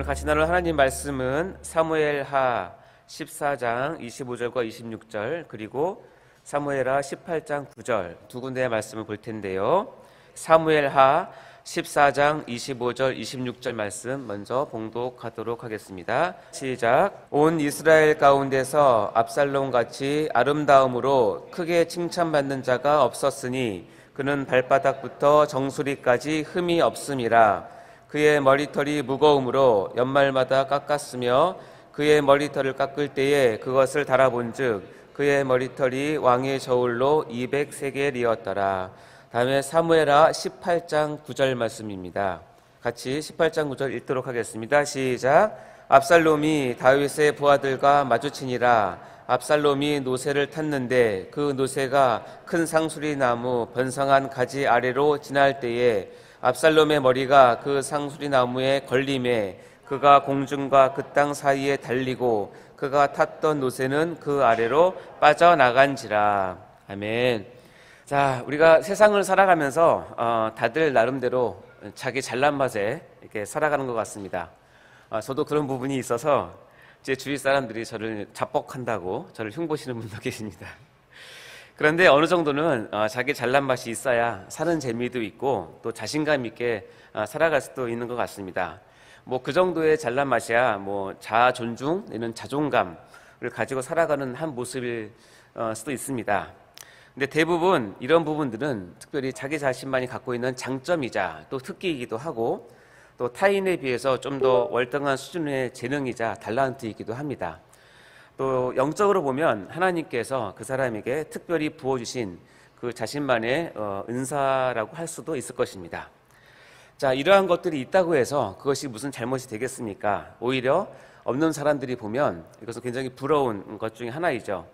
오늘 같이 나눌 하나님 말씀은 사무엘하 14장 25절과 26절 그리고 사무엘하 18장 9절 두 군데의 말씀을 볼 텐데요. 사무엘하 14장 25절 26절 말씀 먼저 봉독하도록 하겠습니다. 시작. 온 이스라엘 가운데서 압살롬같이 아름다움으로 크게 칭찬받는 자가 없었으니 그는 발바닥부터 정수리까지 흠이 없음이라. 그의 머리털이 무거움으로 연말마다 깎았으며 그의 머리털을 깎을 때에 그것을 달아본즉 그의 머리털이 왕의 저울로 200세겔이었더라. 다음에 사무엘하 18장 9절 말씀입니다. 같이 18장 9절 읽도록 하겠습니다. 시작. 압살롬이 다윗의 부하들과 마주치니라. 압살롬이 노새를 탔는데 그 노새가 큰 상수리 나무 번성한 가지 아래로 지날 때에 압살롬의 머리가 그 상수리 나무에 걸림에 그가 공중과 그 땅 사이에 달리고 그가 탔던 노새는 그 아래로 빠져나간지라. 아멘. 자, 우리가 세상을 살아가면서 다들 나름대로 자기 잘난 맛에 이렇게 살아가는 것 같습니다. 저도 그런 부분이 있어서 제 주위 사람들이 저를 자뻑한다고 저를 흉보시는 분도 계십니다. 그런데 어느 정도는 자기 잘난 맛이 있어야 사는 재미도 있고 또 자신감 있게 살아갈 수도 있는 것 같습니다. 뭐 그 정도의 잘난 맛이야 뭐 자아 존중, 내는 자존감을 가지고 살아가는 한 모습일 수도 있습니다. 근데 대부분 이런 부분들은 특별히 자기 자신만이 갖고 있는 장점이자 또 특기이기도 하고 또 타인에 비해서 좀 더 월등한 수준의 재능이자 달란트이기도 합니다. 또 영적으로 보면 하나님께서 그 사람에게 특별히 부어주신 그 자신만의 은사라고 할 수도 있을 것입니다. 자, 이러한 것들이 있다고 해서 그것이 무슨 잘못이 되겠습니까? 오히려 없는 사람들이 보면 이것은 굉장히 부러운 것 중에 하나이죠.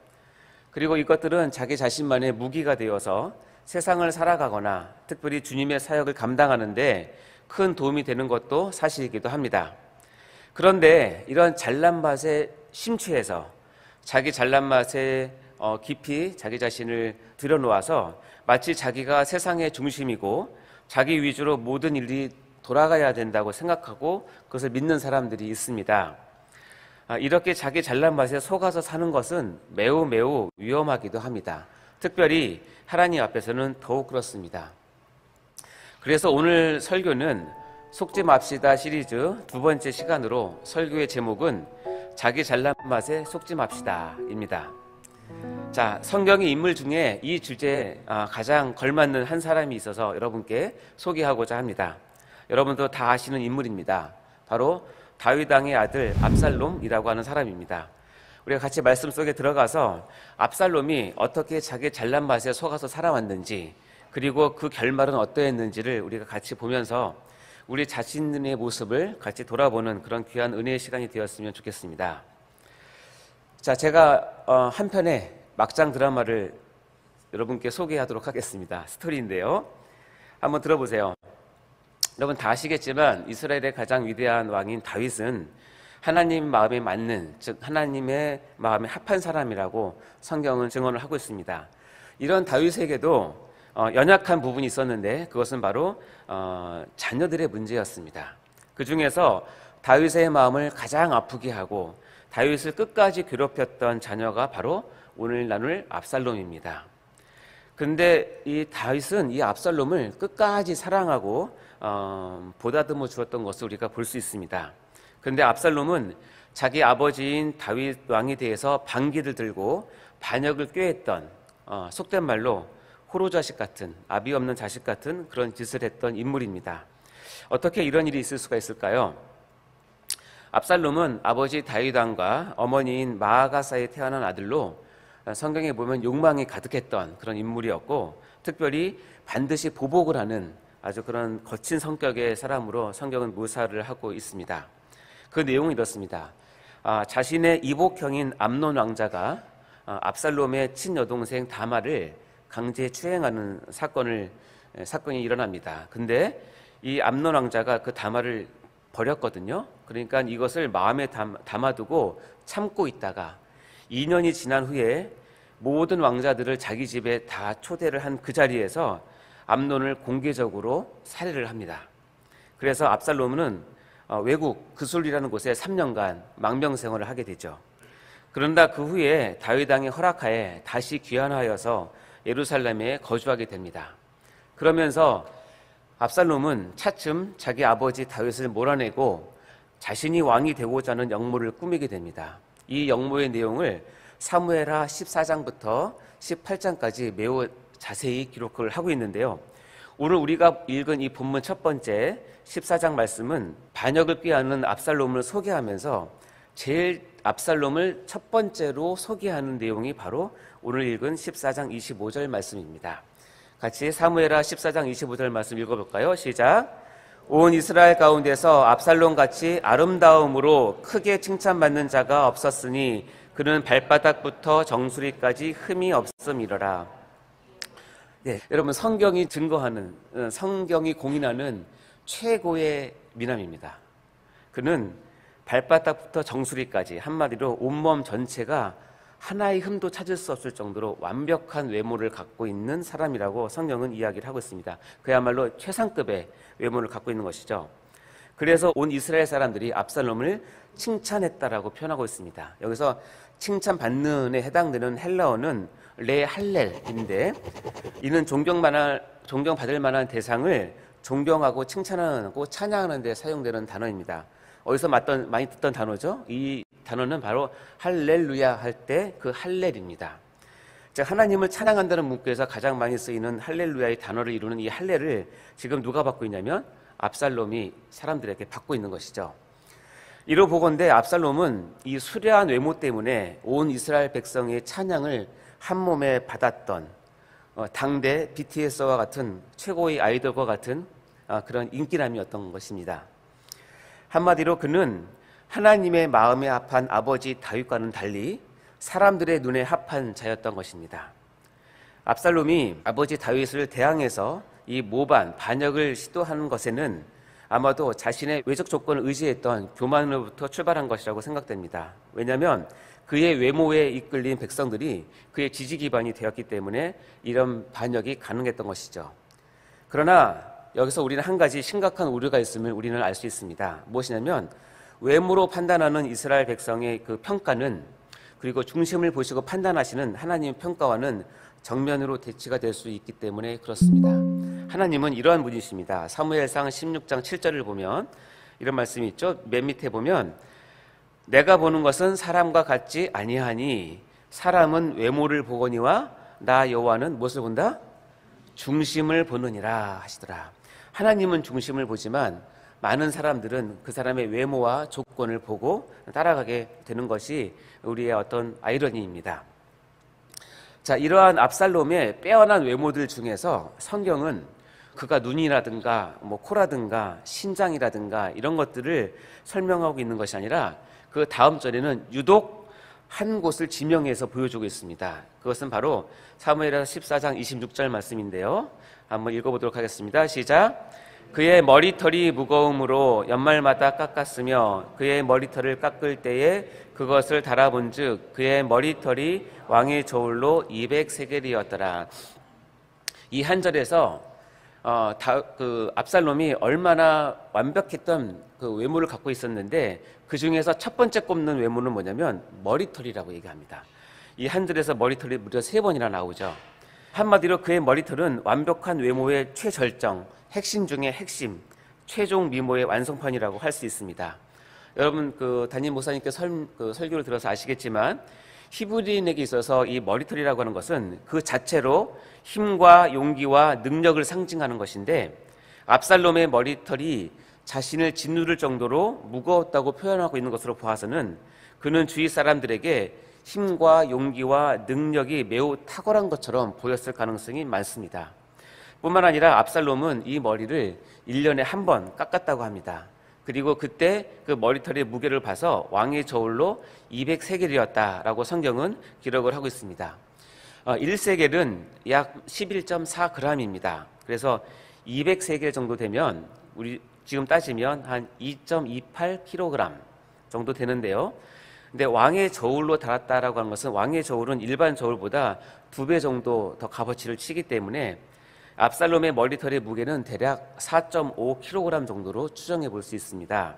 그리고 이것들은 자기 자신만의 무기가 되어서 세상을 살아가거나 특별히 주님의 사역을 감당하는데 큰 도움이 되는 것도 사실이기도 합니다. 그런데 이런 잘난 맛에 심취해서 자기 잘난 맛에 깊이 자기 자신을 들여놓아서 마치 자기가 세상의 중심이고 자기 위주로 모든 일이 돌아가야 된다고 생각하고 그것을 믿는 사람들이 있습니다. 이렇게 자기 잘난 맛에 속아서 사는 것은 매우 매우 위험하기도 합니다. 특별히 하나님 앞에서는 더욱 그렇습니다. 그래서 오늘 설교는 속지 맙시다 시리즈 두 번째 시간으로 설교의 제목은 자기 잘난 맛에 속지 맙시다 입니다. 자, 성경의 인물 중에 이 주제에 가장 걸맞는 한 사람이 있어서 여러분께 소개하고자 합니다. 여러분도 다 아시는 인물입니다. 바로 다윗 왕의 아들 압살롬이라고 하는 사람입니다. 우리가 같이 말씀 속에 들어가서 압살롬이 어떻게 자기 잘난 맛에 속아서 살아왔는지 그리고 그 결말은 어떠했는지를 우리가 같이 보면서 우리 자신의 모습을 같이 돌아보는 그런 귀한 은혜의 시간이 되었으면 좋겠습니다. 자, 제가 한 편의 막장 드라마를 여러분께 소개하도록 하겠습니다. 스토리인데요. 한번 들어보세요. 여러분 다 아시겠지만 이스라엘의 가장 위대한 왕인 다윗은 하나님 마음에 맞는, 즉 하나님의 마음에 합한 사람이라고 성경은 증언을 하고 있습니다. 이런 다윗에게도 연약한 부분이 있었는데 그것은 바로 자녀들의 문제였습니다. 그 중에서 다윗의 마음을 가장 아프게 하고 다윗을 끝까지 괴롭혔던 자녀가 바로 오늘 나눌 압살롬입니다. 그런데 이 다윗은 이 압살롬을 끝까지 사랑하고 보다듬어 주었던 것을 우리가 볼 수 있습니다. 그런데 압살롬은 자기 아버지인 다윗 왕에 대해서 반기를 들고 반역을 꾀했던 속된 말로 호로자식 같은, 아비 없는 자식 같은 그런 짓을 했던 인물입니다. 어떻게 이런 일이 있을 수가 있을까요? 압살롬은 아버지 다윗 왕과 어머니인 마아가사에 태어난 아들로 성경에 보면 욕망이 가득했던 그런 인물이었고 특별히 반드시 보복을 하는 아주 그런 거친 성격의 사람으로 성경은 묘사를 하고 있습니다. 그 내용은 이렇습니다. 자신의 이복형인 암논 왕자가 압살롬의 친여동생 다말을 강제 추행하는 사건이 일어납니다. 근데 이 암논 왕자가 그 다말을 버렸거든요. 그러니까 이것을 마음에 담아두고 참고 있다가 2년이 지난 후에 모든 왕자들을 자기 집에 다 초대를 한 그 자리에서 암논을 공개적으로 살해를 합니다. 그래서 압살롬은 외국 그술이라는 곳에 3년간 망명생활을 하게 되죠. 그런다 그 후에 다윗 왕의 허락하에 다시 귀환하여서 예루살렘에 거주하게 됩니다. 그러면서 압살롬은 차츰 자기 아버지 다윗을 몰아내고 자신이 왕이 되고자 하는 역모를 꾸미게 됩니다. 이 역모의 내용을 사무엘하 14장부터 18장까지 매우 자세히 기록을 하고 있는데요. 오늘 우리가 읽은 이 본문 첫 번째 14장 말씀은 반역을 꾀하는 압살롬을 소개하면서 제일 압살롬을 첫 번째로 소개하는 내용이 바로 오늘 읽은 14장 25절 말씀입니다. 같이 사무엘하 14장 25절 말씀 읽어볼까요? 시작. 온 이스라엘 가운데서 압살롬같이 아름다움으로 크게 칭찬받는 자가 없었으니 그는 발바닥부터 정수리까지 흠이 없음이러라. 네, 여러분 성경이 증거하는, 성경이 공인하는 최고의 미남입니다. 그는 발바닥부터 정수리까지 한마디로 온몸 전체가 하나의 흠도 찾을 수 없을 정도로 완벽한 외모를 갖고 있는 사람이라고 성경은 이야기를 하고 있습니다. 그야말로 최상급의 외모를 갖고 있는 것이죠. 그래서 온 이스라엘 사람들이 압살롬을 칭찬했다라고 표현하고 있습니다. 여기서 칭찬받는에 해당되는 헬라어는 레할렐인데 이는 존경받을 만한 대상을 존경하고 칭찬하고 찬양하는 데 사용되는 단어입니다. 어디서 많이 듣던 단어죠? 이 단어는 바로 할렐루야 할 때 그 할렐입니다. 즉 하나님을 찬양한다는 문구에서 가장 많이 쓰이는 할렐루야의 단어를 이루는 이 할렐을 지금 누가 받고 있냐면 압살롬이 사람들에게 받고 있는 것이죠. 이로 보건대 압살롬은 이 수려한 외모 때문에 온 이스라엘 백성의 찬양을 한 몸에 받았던 당대 BTS와 같은 최고의 아이돌과 같은 그런 인기남이었던 것입니다. 한마디로 그는 하나님의 마음에 합한 아버지 다윗과는 달리 사람들의 눈에 합한 자였던 것입니다. 압살롬이 아버지 다윗을 대항해서 이 모반, 반역을 시도하는 것에는 아마도 자신의 외적 조건을 의지했던 교만으로부터 출발한 것이라고 생각됩니다. 왜냐하면 그의 외모에 이끌린 백성들이 그의 지지 기반이 되었기 때문에 이런 반역이 가능했던 것이죠. 그러나 여기서 우리는 한 가지 심각한 우려가 있음을 우리는 알 수 있습니다. 무엇이냐면 외모로 판단하는 이스라엘 백성의 그 평가는 그리고 중심을 보시고 판단하시는 하나님의 평가와는 정면으로 대치가 될 수 있기 때문에 그렇습니다. 하나님은 이러한 분이십니다. 사무엘상 16장 7절을 보면 이런 말씀이 있죠. 맨 밑에 보면 내가 보는 것은 사람과 같지 아니하니 사람은 외모를 보거니와 나 여호와는 무엇을 본다? 중심을 보느니라 하시더라. 하나님은 중심을 보지만 많은 사람들은 그 사람의 외모와 조건을 보고 따라가게 되는 것이 우리의 어떤 아이러니입니다. 자, 이러한 압살롬의 빼어난 외모들 중에서 성경은 그가 눈이라든가 코라든가 신장이라든가 이런 것들을 설명하고 있는 것이 아니라 그 다음 절에는 유독 한 곳을 지명해서 보여주고 있습니다. 그것은 바로 사무엘하 14장 26절 말씀인데요. 한번 읽어보도록 하겠습니다. 시작. 그의 머리털이 무거움으로 연말마다 깎았으며 그의 머리털을 깎을 때에 그것을 달아본 즉 그의 머리털이 왕의 저울로 200세겔이었더라. 이 한 절에서 압살롬이 얼마나 완벽했던 그 외모를 갖고 있었는데 그 중에서 첫 번째 꼽는 외모는 뭐냐면 머리털이라고 얘기합니다. 이 한 절에서 머리털이 무려 3번이나 나오죠. 한마디로 그의 머리털은 완벽한 외모의 최절정, 핵심 중의 핵심, 최종 미모의 완성판이라고 할 수 있습니다. 여러분 담임 목사님께 설교를 들어서 아시겠지만 히브리인에게 있어서 이 머리털이라고 하는 것은 그 자체로 힘과 용기와 능력을 상징하는 것인데 압살롬의 머리털이 자신을 짓누를 정도로 무거웠다고 표현하고 있는 것으로 보아서는 그는 주위 사람들에게 힘과 용기와 능력이 매우 탁월한 것처럼 보였을 가능성이 많습니다. 뿐만 아니라 압살롬은 이 머리를 1년에 한 번 깎았다고 합니다. 그리고 그때 그 머리털의 무게를 봐서 왕의 저울로 200세겔이었다라고 성경은 기록을 하고 있습니다. 1세겔은 약 11.4g입니다. 그래서 200세겔 정도 되면 우리 지금 따지면 한 2.28kg 정도 되는데요. 근데 왕의 저울로 달았다라고 하는 것은 왕의 저울은 일반 저울보다 2배 정도 더 값어치를 치기 때문에 압살롬의 머리털의 무게는 대략 4.5kg 정도로 추정해 볼 수 있습니다.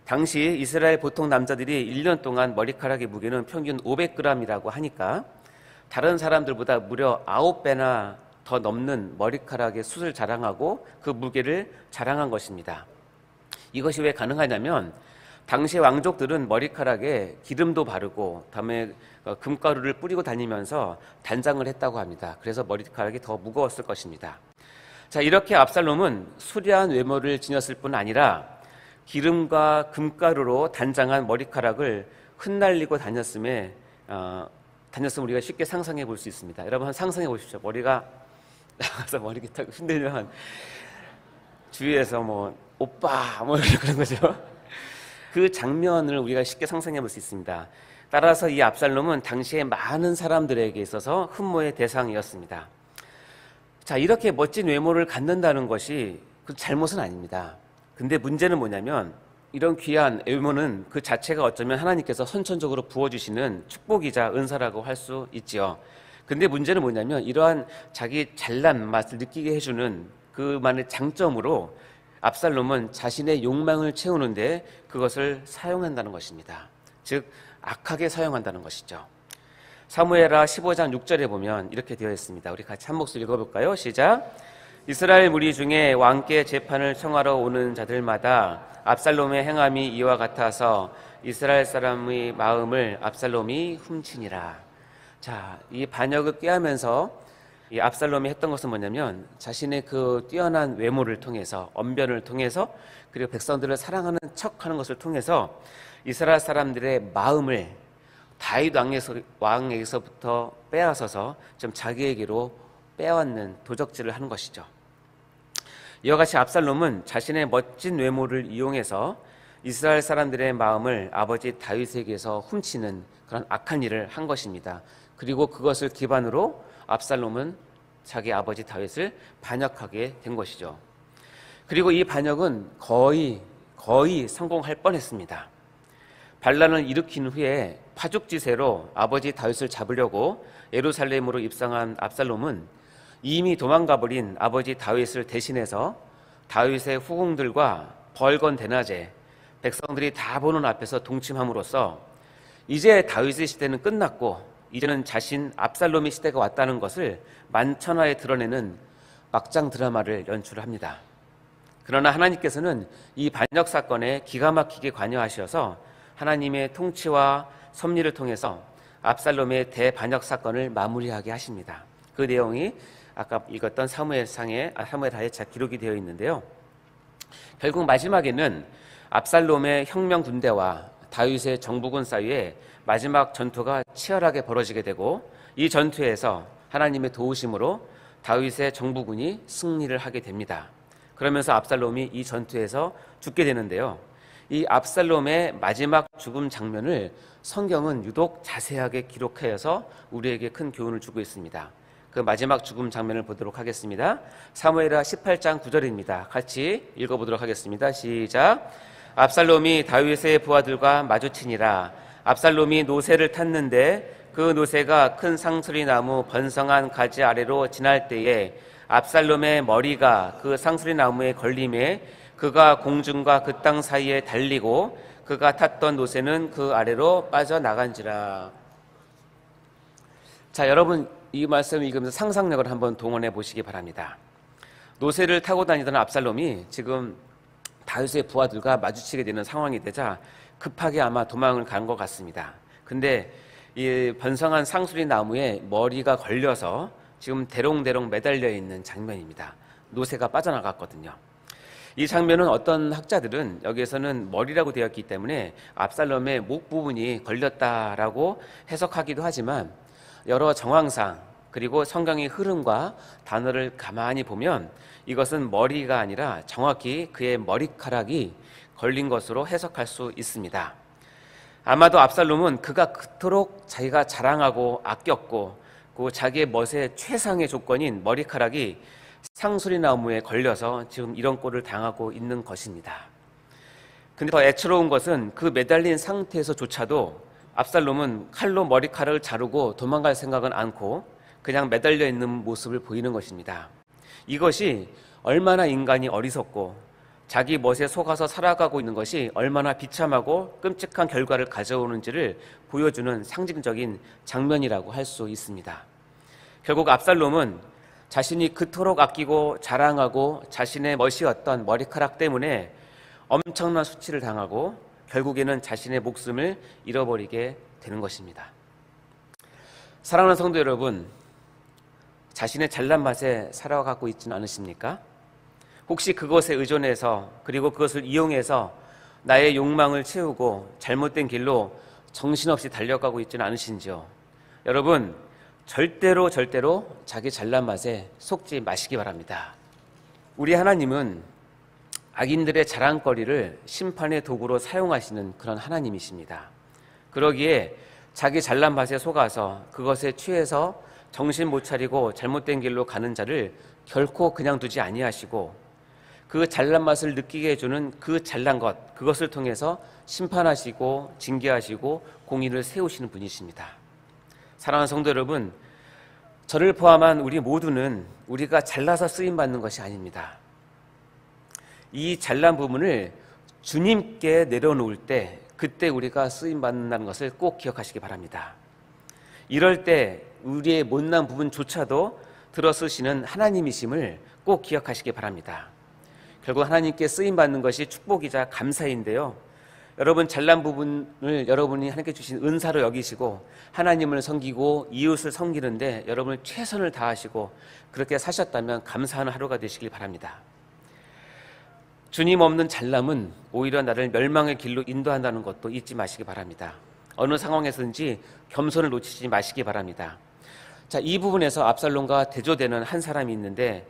당시 이스라엘 보통 남자들이 1년 동안 머리카락의 무게는 평균 500g이라고 하니까 다른 사람들보다 무려 9배나 더 넘는 머리카락의 숱을 자랑하고 그 무게를 자랑한 것입니다. 이것이 왜 가능하냐면 당시 왕족들은 머리카락에 기름도 바르고 다음에 금가루를 뿌리고 다니면서 단장을 했다고 합니다. 그래서 머리카락이 더 무거웠을 것입니다. 자, 이렇게 압살롬은 수려한 외모를 지녔을 뿐 아니라 기름과 금가루로 단장한 머리카락을 흩날리고 다녔음을 우리가 쉽게 상상해 볼 수 있습니다. 여러분 한번 상상해 보십시오. 머리가 나가서 머리가 딱 흔들면 주위에서 뭐 오빠 뭐 그런 거죠. 그 장면을 우리가 쉽게 상상해 볼 수 있습니다. 따라서 이 압살롬은 당시에 많은 사람들에게 있어서 흠모의 대상이었습니다. 자, 이렇게 멋진 외모를 갖는다는 것이 그 잘못은 아닙니다. 근데 문제는 뭐냐면 이런 귀한 외모는 그 자체가 어쩌면 하나님께서 선천적으로 부어주시는 축복이자 은사라고 할 수 있지요. 근데 문제는 뭐냐면 이러한 자기 잘난 맛을 느끼게 해주는 그만의 장점으로 압살롬은 자신의 욕망을 채우는데 그것을 사용한다는 것입니다. 즉 악하게 사용한다는 것이죠. 사무엘하 15장 6절에 보면 이렇게 되어 있습니다. 우리 같이 한 목소리 읽어볼까요? 시작. 이스라엘 무리 중에 왕께 재판을 청하러 오는 자들마다 압살롬의 행함이 이와 같아서 이스라엘 사람의 마음을 압살롬이 훔치니라. 자, 이 반역을 꾀하면서 이 압살롬이 했던 것은 뭐냐면 자신의 그 뛰어난 외모를 통해서 언변을 통해서 그리고 백성들을 사랑하는 척하는 것을 통해서 이스라엘 사람들의 마음을 다윗 왕에게서부터 빼앗아서 좀 자기에게로 빼앗는 도적질을 하는 것이죠. 이와 같이 압살롬은 자신의 멋진 외모를 이용해서 이스라엘 사람들의 마음을 아버지 다윗에게서 훔치는 그런 악한 일을 한 것입니다. 그리고 그것을 기반으로 압살롬은 자기 아버지 다윗을 반역하게 된 것이죠. 그리고 이 반역은 거의 성공할 뻔했습니다. 반란을 일으킨 후에 파죽지세로 아버지 다윗을 잡으려고 예루살렘으로 입성한 압살롬은 이미 도망가버린 아버지 다윗을 대신해서 다윗의 후궁들과 벌건 대낮에 백성들이 다 보는 앞에서 동침함으로써 이제 다윗의 시대는 끝났고 이제는 자신 압살롬의 시대가 왔다는 것을 만천하에 드러내는 막장 드라마를 연출합니다. 그러나 하나님께서는 이 반역 사건에 기가 막히게 관여하셔서 하나님의 통치와 섭리를 통해서 압살롬의 대반역 사건을 마무리하게 하십니다. 그 내용이 아까 읽었던 사무엘하에 잘 기록이 되어 있는데요. 결국 마지막에는 압살롬의 혁명 군대와 다윗의 정부군 사이에 마지막 전투가 치열하게 벌어지게 되고 이 전투에서 하나님의 도우심으로 다윗의 정부군이 승리를 하게 됩니다. 그러면서 압살롬이 이 전투에서 죽게 되는데요. 이 압살롬의 마지막 죽음 장면을 성경은 유독 자세하게 기록하여서 우리에게 큰 교훈을 주고 있습니다. 그 마지막 죽음 장면을 보도록 하겠습니다. 사무엘하 18장 9절입니다. 같이 읽어보도록 하겠습니다. 시작. 압살롬이 다윗의 부하들과 마주치니라. 압살롬이 노새를 탔는데 그 노새가 큰 상수리 나무 번성한 가지 아래로 지날 때에 압살롬의 머리가 그 상수리 나무에 걸림에 그가 공중과 그 땅 사이에 달리고 그가 탔던 노새는 그 아래로 빠져나간지라. 자, 여러분 이 말씀을 읽으면서 상상력을 한번 동원해 보시기 바랍니다. 노새를 타고 다니던 압살롬이 지금 다윗의 부하들과 마주치게 되는 상황이 되자 급하게 아마 도망을 간 것 같습니다. 근데 이 번성한 상수리 나무에 머리가 걸려서 지금 대롱대롱 매달려 있는 장면입니다. 노새가 빠져나갔거든요. 이 장면은 어떤 학자들은 여기에서는 머리라고 되어 있기 때문에 압살롬의 목 부분이 걸렸다라고 해석하기도 하지만 여러 정황상 그리고 성경의 흐름과 단어를 가만히 보면 이것은 머리가 아니라 정확히 그의 머리카락이 걸린 것으로 해석할 수 있습니다. 아마도 압살롬은 그가 그토록 자기가 자랑하고 아꼈고 그 자기의 멋의 최상의 조건인 머리카락이 상수리 나무에 걸려서 지금 이런 꼴을 당하고 있는 것입니다. 근데 더 애처로운 것은 그 매달린 상태에서조차도 압살롬은 칼로 머리카락을 자르고 도망갈 생각은 않고 그냥 매달려 있는 모습을 보이는 것입니다. 이것이 얼마나 인간이 어리석고 자기 멋에 속아서 살아가고 있는 것이 얼마나 비참하고 끔찍한 결과를 가져오는지를 보여주는 상징적인 장면이라고 할 수 있습니다. 결국 압살롬은 자신이 그토록 아끼고 자랑하고 자신의 멋이었던 머리카락 때문에 엄청난 수치를 당하고 결국에는 자신의 목숨을 잃어버리게 되는 것입니다. 사랑하는 성도 여러분, 자신의 잘난 맛에 살아가고 있지는 않으십니까? 혹시 그것에 의존해서 그리고 그것을 이용해서 나의 욕망을 채우고 잘못된 길로 정신없이 달려가고 있지는 않으신지요? 여러분, 절대로 자기 잘난 맛에 속지 마시기 바랍니다. 우리 하나님은 악인들의 자랑거리를 심판의 도구로 사용하시는 그런 하나님이십니다. 그러기에 자기 잘난 맛에 속아서 그것에 취해서 정신 못 차리고 잘못된 길로 가는 자를 결코 그냥 두지 아니하시고 그 잘난 맛을 느끼게 해주는 그 잘난 것, 그것을 통해서 심판하시고 징계하시고 공의를 세우시는 분이십니다. 사랑하는 성도 여러분, 저를 포함한 우리 모두는 우리가 잘나서 쓰임받는 것이 아닙니다. 이 잘난 부분을 주님께 내려놓을 때 그때 우리가 쓰임받는다는 것을 꼭 기억하시기 바랍니다. 이럴 때 우리의 못난 부분조차도 들어쓰시는 하나님이심을 꼭 기억하시기 바랍니다. 결국 하나님께 쓰임받는 것이 축복이자 감사인데요, 여러분 잘난 부분을 여러분이 하나님께 주신 은사로 여기시고 하나님을 섬기고 이웃을 섬기는데 여러분을 최선을 다하시고 그렇게 사셨다면 감사하는 하루가 되시길 바랍니다. 주님 없는 잘남은 오히려 나를 멸망의 길로 인도한다는 것도 잊지 마시기 바랍니다. 어느 상황에서든지 겸손을 놓치지 마시기 바랍니다. 자, 이 부분에서 압살롬과 대조되는 한 사람이 있는데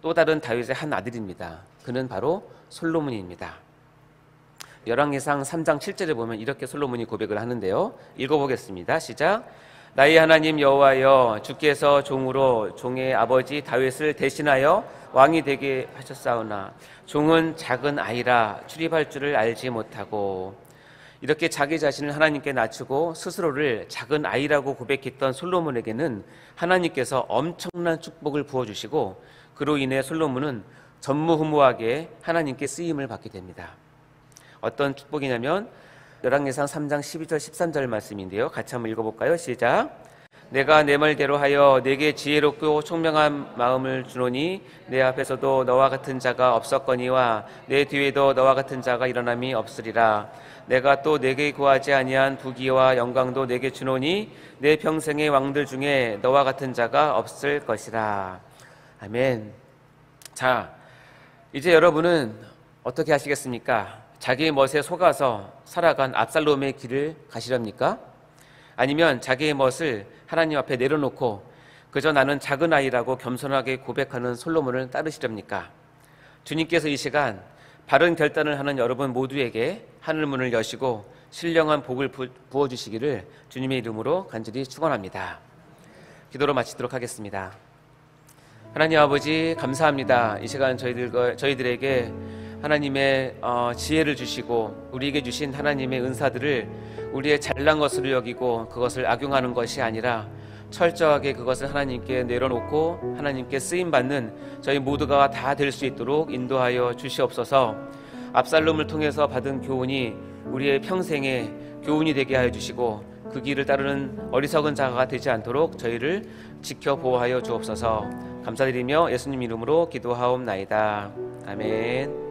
또 다른 다윗의 한 아들입니다. 그는 바로 솔로몬입니다. 열왕기상 3장 7절에 보면 이렇게 솔로몬이 고백을 하는데요, 읽어보겠습니다. 시작. 나의 하나님 여호와여, 주께서 종으로 종의 아버지 다윗을 대신하여 왕이 되게 하셨사오나 종은 작은 아이라 출입할 줄을 알지 못하고. 이렇게 자기 자신을 하나님께 낮추고 스스로를 작은 아이라고 고백했던 솔로몬에게는 하나님께서 엄청난 축복을 부어주시고 그로 인해 솔로몬은 전무후무하게 하나님께 쓰임을 받게 됩니다. 어떤 축복이냐면 열왕기상 3장 12절 13절 말씀인데요, 같이 한번 읽어볼까요? 시작. 내가 내 말대로 하여 내게 지혜롭고 총명한 마음을 주노니 내 앞에서도 너와 같은 자가 없었거니와 내 뒤에도 너와 같은 자가 일어남이 없으리라. 내가 또 내게 구하지 아니한 부귀와 영광도 내게 주노니 내 평생의 왕들 중에 너와 같은 자가 없을 것이라. 아멘. 자, 이제 여러분은 어떻게 하시겠습니까? 자기의 멋에 속아서 살아간 압살롬의 길을 가시렵니까? 아니면 자기의 멋을 하나님 앞에 내려놓고 그저 나는 작은 아이라고 겸손하게 고백하는 솔로몬을 따르시렵니까? 주님께서 이 시간 바른 결단을 하는 여러분 모두에게 하늘문을 여시고 신령한 복을 부어주시기를 주님의 이름으로 간절히 축원합니다. 기도로 마치도록 하겠습니다. 하나님 아버지, 감사합니다. 이 시간 저희들에게 하나님의 지혜를 주시고 우리에게 주신 하나님의 은사들을 우리의 잘난 것으로 여기고 그것을 악용하는 것이 아니라 철저하게 그것을 하나님께 내려놓고 하나님께 쓰임받는 저희 모두가 다 될 수 있도록 인도하여 주시옵소서. 압살롬을 통해서 받은 교훈이 우리의 평생의 교훈이 되게 하여 주시고 그 길을 따르는 어리석은 자가 되지 않도록 저희를 지켜 보호하여 주옵소서. 감사드리며 예수님 이름으로 기도하옵나이다. 아멘.